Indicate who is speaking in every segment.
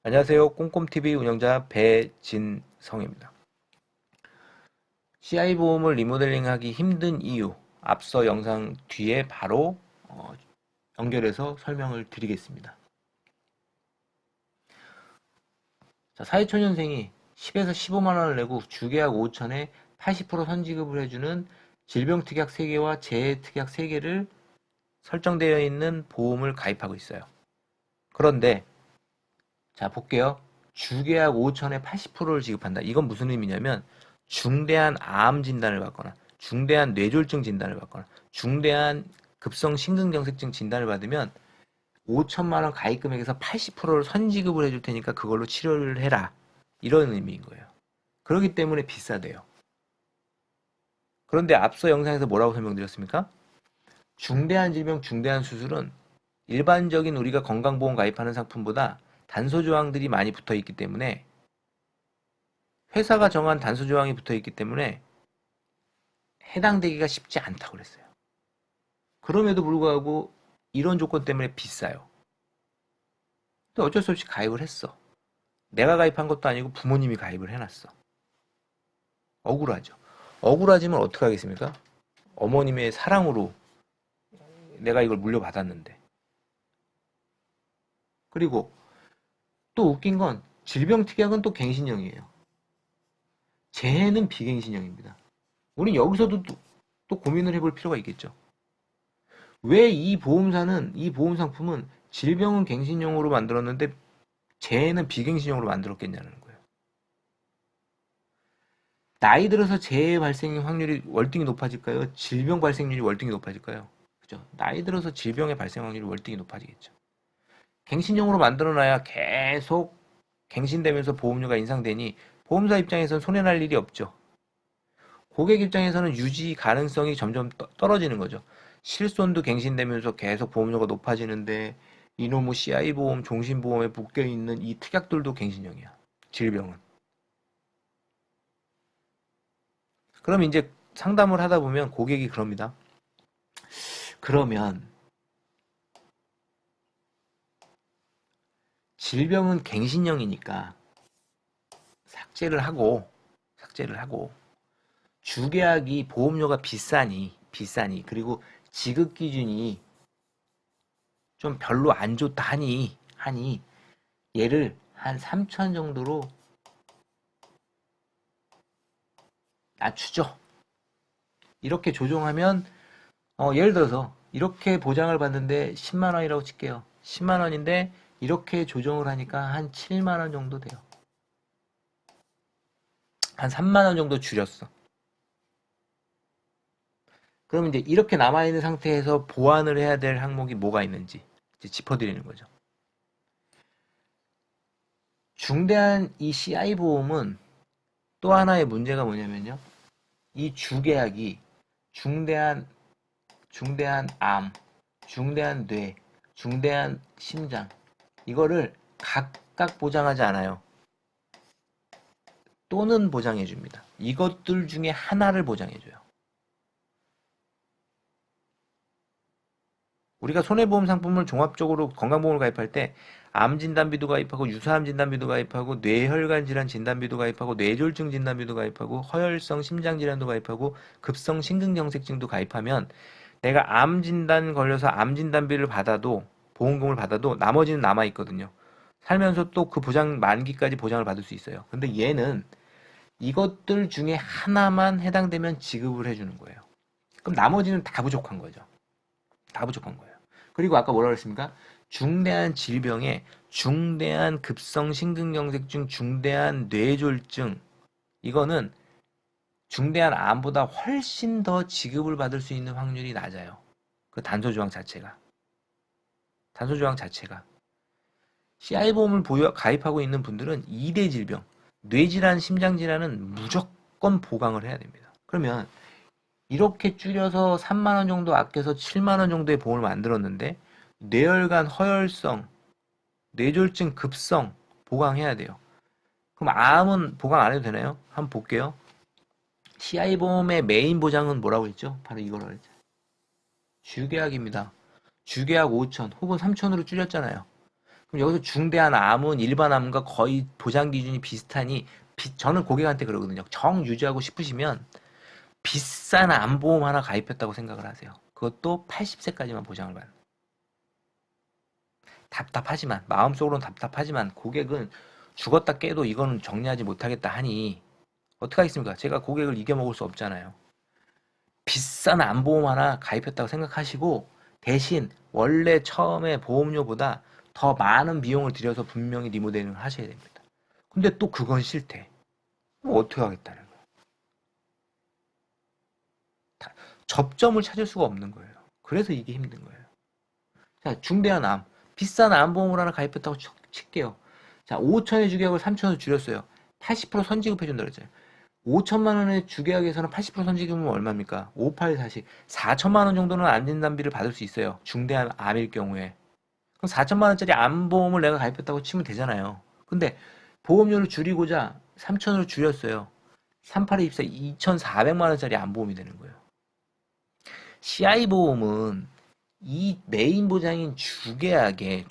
Speaker 1: 안녕하세요. 꼼꼼TV 운영자 배진성입니다. CI 보험을 리모델링하기 힘든 이유, 앞서 영상 뒤에 바로 연결해서 설명을 드리겠습니다. 자, 사회초년생이 10에서 15만 원을 내고 주계약 5천에 80% 선지급을 해주는 질병특약 3개와 재해특약 3개를 설정되어 있는 보험을 가입하고 있어요. 그런데 자, 볼게요. 주계약 5천에 80%를 지급한다. 이건 무슨 의미냐면 중대한 암 진단을 받거나 중대한 뇌졸중 진단을 받거나 중대한 급성 심근경색증 진단을 받으면 5천만 원 가입 금액에서 80%를 선지급을 해줄 테니까 그걸로 치료를 해라. 이런 의미인 거예요. 그렇기 때문에 비싸대요. 그런데 앞서 영상에서 뭐라고 설명드렸습니까? 중대한 질병, 중대한 수술은 일반적인 우리가 건강보험 가입하는 상품보다 단서조항들이 많이 붙어 있기 때문에 회사가 정한 단서조항이 붙어 있기 때문에 해당되기가 쉽지 않다고 그랬어요. 그럼에도 불구하고 이런 조건 때문에 비싸요. 근데 어쩔 수 없이 가입을 했어. 내가 가입한 것도 아니고 부모님이 가입을 해놨어. 억울하죠. 억울하지만 어떻게 하겠습니까? 어머님의 사랑으로 내가 이걸 물려받았는데. 그리고 또 웃긴 건 질병특약은 또 갱신형이에요. 재해는 비갱신형입니다. 우린 여기서도 또 고민을 해볼 필요가 있겠죠. 왜 이 보험사는, 이 보험 상품은 질병은 갱신형으로 만들었는데 재해는 비갱신형으로 만들었겠냐는 거예요. 나이 들어서 재해 발생 확률이 월등히 높아질까요? 질병 발생률이 월등히 높아질까요? 그죠? 나이 들어서 질병의 발생 확률이 월등히 높아지겠죠. 갱신형으로 만들어놔야 계속 갱신되면서 보험료가 인상되니 보험사 입장에서는 손해날 일이 없죠. 고객 입장에서는 유지 가능성이 점점 떨어지는 거죠. 실손도 갱신되면서 계속 보험료가 높아지는데 이놈의 CI보험, 종신보험에 묶여있는 이 특약들도 갱신형이야. 질병은. 그럼 이제 상담을 하다 보면 고객이 그럽니다. 그러면 질병은 갱신형이니까 삭제를 하고 주계약이 보험료가 비싸니 그리고 지급 기준이 좀 별로 안 좋다 하니 얘를 한 3천 정도로 낮추죠. 이렇게 조정하면 예를 들어서 이렇게 보장을 받는데 10만 원이라고 칠게요. 10만 원인데 이렇게 조정을 하니까 한 7만 원 정도 돼요. 한 3만 원 정도 줄였어. 그러면 이제 이렇게 남아있는 상태에서 보완을 해야 될 항목이 뭐가 있는지 이제 짚어드리는 거죠. 중대한 이 CI 보험은 또 하나의 문제가 뭐냐면요. 이 주계약이 중대한 암, 중대한 뇌, 중대한 심장 이거를 각각 보장하지 않아요. 또는 보장해 줍니다. 이것들 중에 하나를 보장해 줘요. 우리가 손해보험 상품을 종합적으로 건강보험을 가입할 때 암 진단비도 가입하고 유사암 진단비도 가입하고 뇌혈관 질환 진단비도 가입하고 뇌졸중 진단비도 가입하고 허혈성 심장 질환도 가입하고 급성 심근경색증도 가입하면 내가 암 진단 걸려서 암 진단비를 받아도 보험금을 받아도 나머지는 남아 있거든요. 살면서 또 그 보장 만기까지 보장을 받을 수 있어요. 근데 얘는 이것들 중에 하나만 해당되면 지급을 해주는 거예요. 그럼 나머지는 다 부족한 거죠. 다 부족한 거예요. 그리고 아까 뭐라 그랬습니까? 중대한 질병에 중대한 급성 심근경색증, 중대한 뇌졸중 이거는 중대한 암보다 훨씬 더 지급을 받을 수 있는 확률이 낮아요. 그 단서조항 자체가. 단서조항 자체가. CI보험을 가입하고 있는 분들은 2대 질병, 뇌질환, 심장질환은 무조건 보강을 해야 됩니다. 그러면 이렇게 줄여서 3만 원 정도 아껴서 7만 원 정도의 보험을 만들었는데 뇌혈관, 허혈성, 뇌졸중, 급성 보강해야 돼요. 그럼 암은 보강 안 해도 되나요? 한번 볼게요. CI보험의 메인 보장은 뭐라고 했죠? 바로 이거라고 했죠. 주계약입니다. 주계약 5천 혹은 3천으로 줄였잖아요. 그럼 여기서 중대한 암은 일반 암과 거의 보장 기준이 비슷하니 저는 고객한테 그러거든요. 정 유지하고 싶으시면 비싼 암보험 하나 가입했다고 생각을 하세요. 그것도 80세까지만 보장을 받는. 답답하지만 마음속으로는 답답하지만 고객은 죽었다 깨도 이거는 정리하지 못하겠다 하니 어떻게 하겠습니까? 제가 고객을 이겨먹을 수 없잖아요. 비싼 암보험 하나 가입했다고 생각하시고 대신 원래 처음에 보험료보다 더 많은 비용을 들여서 분명히 리모델링을 하셔야 됩니다. 근데 또 그건 싫대. 그럼 어떻게 하겠다는 거예요? 접점을 찾을 수가 없는 거예요. 그래서 이게 힘든 거예요. 자, 중대한 암. 비싼 암보험을 하나 가입했다고 칠게요. 자, 5천의 주계약을 3천으로 줄였어요. 80% 선지급해준다 그랬잖아요. 5천만 원의 주계약에서는 80% 선지급은 얼마입니까? 5840. 4천만 원 정도는 안진단비를 받을 수 있어요. 중대한 암일 경우에. 그럼 4천만 원짜리 암보험을 내가 가입했다고 치면 되잖아요. 근데 보험료를 줄이고자 3천으로 줄였어요. 3824 2,400만 원짜리 암보험이 되는 거예요. CI보험은 이 메인 보장인 주계약에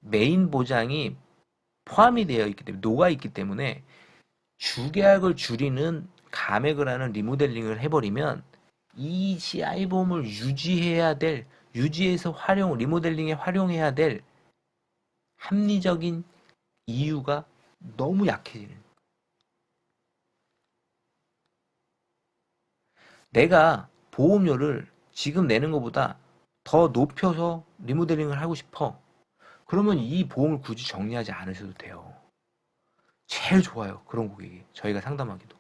Speaker 1: 메인 보장이 포함이 되어 있기 때문에 녹아 있기 때문에 주계약을 줄이는 감액을 하는 리모델링을 해버리면 이 CI보험을 유지해서 리모델링에 활용해야 될 합리적인 이유가 너무 약해지는. 내가 보험료를 지금 내는 것보다 더 높여서 리모델링을 하고 싶어. 그러면 이 보험을 굳이 정리하지 않으셔도 돼요. 제일 좋아요. 그런 고객이. 저희가 상담하기도.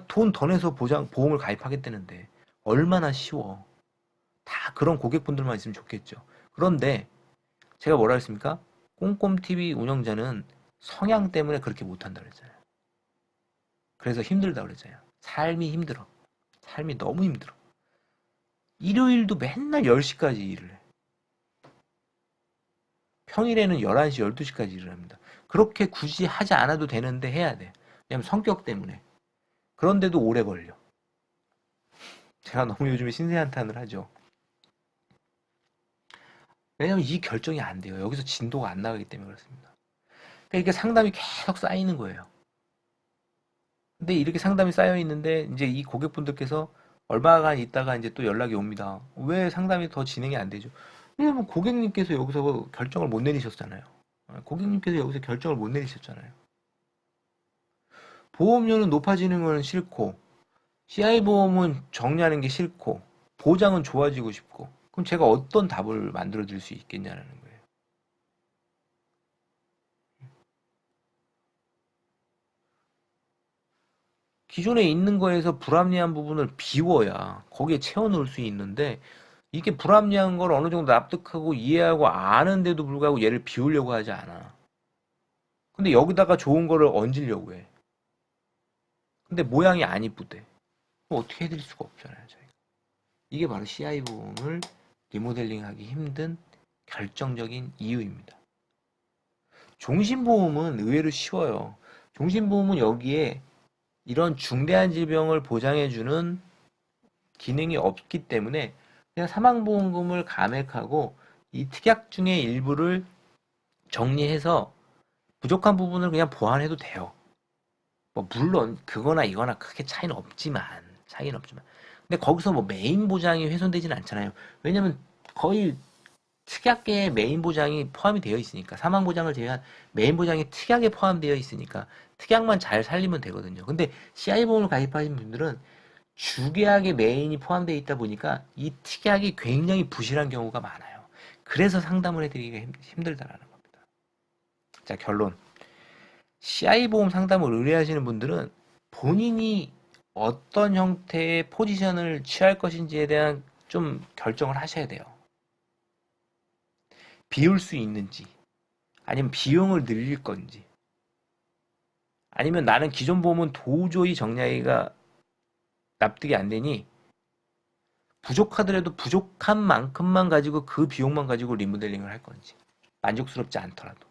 Speaker 1: 돈 더 내서 보험을 가입하겠다는데 얼마나 쉬워. 다 그런 고객분들만 있으면 좋겠죠. 그런데 제가 뭐라 했습니까? 꼼꼼TV 운영자는 성향 때문에 그렇게 못한다 그랬잖아요. 그래서 힘들다 그랬잖아요. 삶이 힘들어. 삶이 너무 힘들어. 일요일도 맨날 10시까지 일을 해. 평일에는 11시, 12시까지 일을 합니다. 그렇게 굳이 하지 않아도 되는데 해야 돼. 왜냐면 성격 때문에. 그런데도 오래 걸려. 제가 너무 요즘에 신세한탄을 하죠. 왜냐면 이 결정이 안 돼요. 여기서 진도가 안 나가기 때문에 그렇습니다. 그러니까 이렇게 상담이 계속 쌓이는 거예요. 근데 이렇게 상담이 쌓여 있는데 이제 이 고객분들께서 얼마간 있다가 이제 또 연락이 옵니다. 왜 상담이 더 진행이 안 되죠? 왜냐면 고객님께서 여기서 결정을 못 내리셨잖아요. 고객님께서 여기서 결정을 못 내리셨잖아요. 보험료는 높아지는 건 싫고, CI보험은 정리하는 게 싫고, 보장은 좋아지고 싶고, 그럼 제가 어떤 답을 만들어 드릴 수 있겠냐는 거예요. 기존에 있는 거에서 불합리한 부분을 비워야 거기에 채워 넣을 수 있는데, 이게 불합리한 걸 어느 정도 납득하고 이해하고 아는데도 불구하고 얘를 비우려고 하지 않아. 근데 여기다가 좋은 거를 얹으려고 해. 근데 모양이 안 이쁘대. 어떻게 해드릴 수가 없잖아요, 저희가. 이게 바로 CI보험을 리모델링하기 힘든 결정적인 이유입니다. 종신보험은 의외로 쉬워요. 종신보험은 여기에 이런 중대한 질병을 보장해주는 기능이 없기 때문에 그냥 사망보험금을 감액하고 이 특약 중에 일부를 정리해서 부족한 부분을 그냥 보완해도 돼요. 뭐 물론 그거나 이거나 크게 차이는 없지만 근데 거기서 뭐 메인 보장이 훼손되지는 않잖아요. 왜냐면 거의 특약계의 메인 보장이 포함이 되어 있으니까 사망 보장을 제외한 메인 보장이 특약에 포함되어 있으니까 특약만 잘 살리면 되거든요. 근데 CI보험을 가입하신 분들은 주계약의 메인이 포함되어 있다 보니까 이 특약이 굉장히 부실한 경우가 많아요. 그래서 상담을 해드리기가 힘들다라는 겁니다. 자, 결론. CI보험 상담을 의뢰하시는 분들은 본인이 어떤 형태의 포지션을 취할 것인지에 대한 좀 결정을 하셔야 돼요. 비울 수 있는지, 아니면 비용을 늘릴 건지, 아니면 나는 기존 보험은 도저히 정리하기가 납득이 안 되니 부족하더라도 부족한 만큼만 가지고 그 비용만 가지고 리모델링을 할 건지, 만족스럽지 않더라도.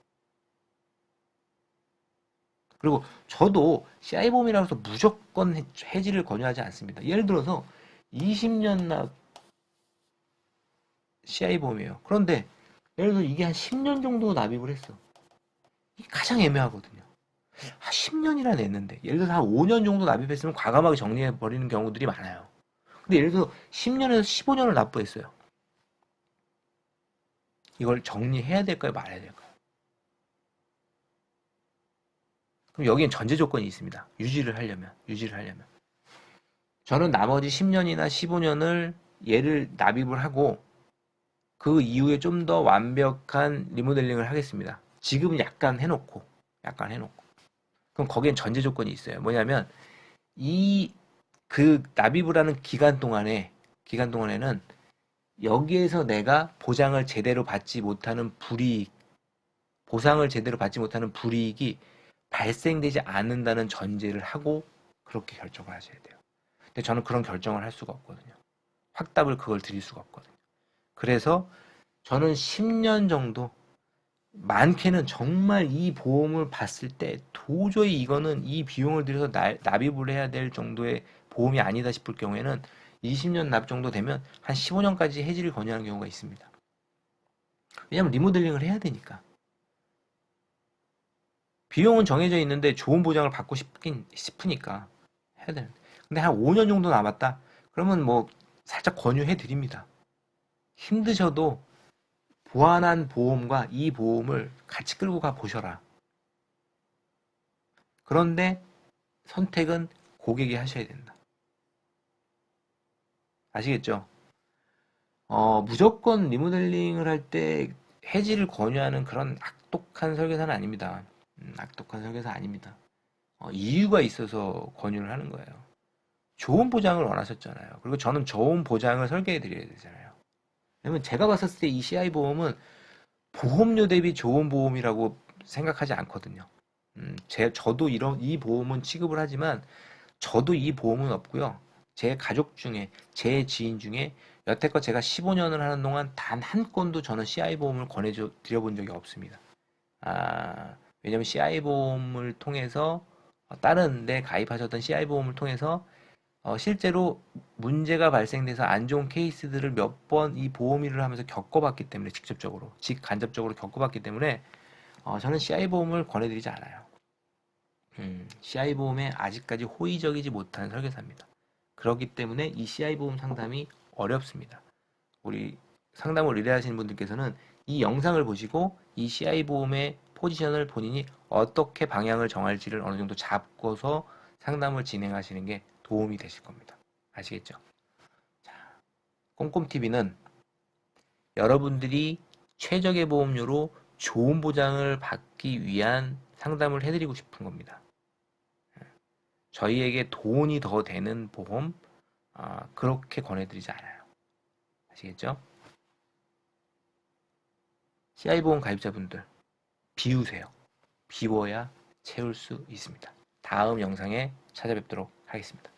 Speaker 1: 그리고 저도 CI보험이라고 해서 무조건 해지를 권유하지 않습니다. 예를 들어서 20년 납 CI보험이에요. 그런데 예를 들어 이게 한 10년 정도 납입을 했어. 이게 가장 애매하거든요. 한 10년이나 냈는데 예를 들어서 한 5년 정도 납입했으면 과감하게 정리해 버리는 경우들이 많아요. 근데 예를 들어 10년에서 15년을 납부했어요. 이걸 정리해야 될까요? 말아야 될까요? 그럼 여기엔 전제 조건이 있습니다. 유지를 하려면. 저는 나머지 10년이나 15년을 얘를 납입을 하고 그 이후에 좀 더 완벽한 리모델링을 하겠습니다. 지금은 약간 해놓고. 그럼 거기엔 전제 조건이 있어요. 뭐냐면 이 그 납입을 하는 기간 동안에는 여기에서 내가 보상을 제대로 받지 못하는 불이익이 발생되지 않는다는 전제를 하고 그렇게 결정을 하셔야 돼요. 근데 저는 그런 결정을 할 수가 없거든요. 확답을 그걸 드릴 수가 없거든요. 그래서 저는 10년 정도, 많게는 정말 이 보험을 봤을 때 도저히 이거는 이 비용을 들여서 납입을 해야 될 정도의 보험이 아니다 싶을 경우에는 20년 납 정도 되면 한 15년까지 해지를 권유하는 경우가 있습니다. 왜냐하면 리모델링을 해야 되니까. 비용은 정해져 있는데 좋은 보장을 받고 싶으니까 해야 되는데. 근데 한 5년 정도 남았다? 그러면 뭐 살짝 권유해 드립니다. 힘드셔도 보완한 보험과 이 보험을 같이 끌고 가 보셔라. 그런데 선택은 고객이 하셔야 된다. 아시겠죠? 무조건 리모델링을 할 때 해지를 권유하는 그런 악독한 설계사는 아닙니다. 악독한 설계사 아닙니다. 이유가 있어서 권유를 하는 거예요. 좋은 보장을 원하셨잖아요. 그리고 저는 좋은 보장을 설계해 드려야 되잖아요. 왜냐면 제가 봤을 때 이 CI 보험은 보험료 대비 좋은 보험이라고 생각하지 않거든요. 저도 이 보험은 취급을 하지만 저도 이 보험은 없고요. 제 가족 중에, 제 지인 중에 여태껏 제가 15년을 하는 동안 단 한 건도 저는 CI 보험을 드려본 적이 없습니다. 왜냐면 CI 보험을 통해서 다른 데 가입하셨던 CI 보험을 통해서 실제로 문제가 발생돼서 안 좋은 케이스들을 몇 번 이 보험 일을 하면서 겪어봤기 때문에 직간접적으로 겪어봤기 때문에 저는 CI 보험을 권해드리지 않아요. CI 보험에 아직까지 호의적이지 못한 설계사입니다. 그렇기 때문에 이 CI 보험 상담이 어렵습니다. 우리 상담을 의뢰하시는 분들께서는 이 영상을 보시고 이 CI 보험의 포지션을 본인이 어떻게 방향을 정할지를 어느 정도 잡고서 상담을 진행하시는 게 도움이 되실 겁니다. 아시겠죠? 자, 꼼꼼TV는 여러분들이 최적의 보험료로 좋은 보장을 받기 위한 상담을 해드리고 싶은 겁니다. 저희에게 돈이 더 되는 보험 그렇게 권해드리지 않아요. 아시겠죠? CI보험 가입자분들 비우세요. 비워야 채울 수 있습니다. 다음 영상에 찾아뵙도록 하겠습니다.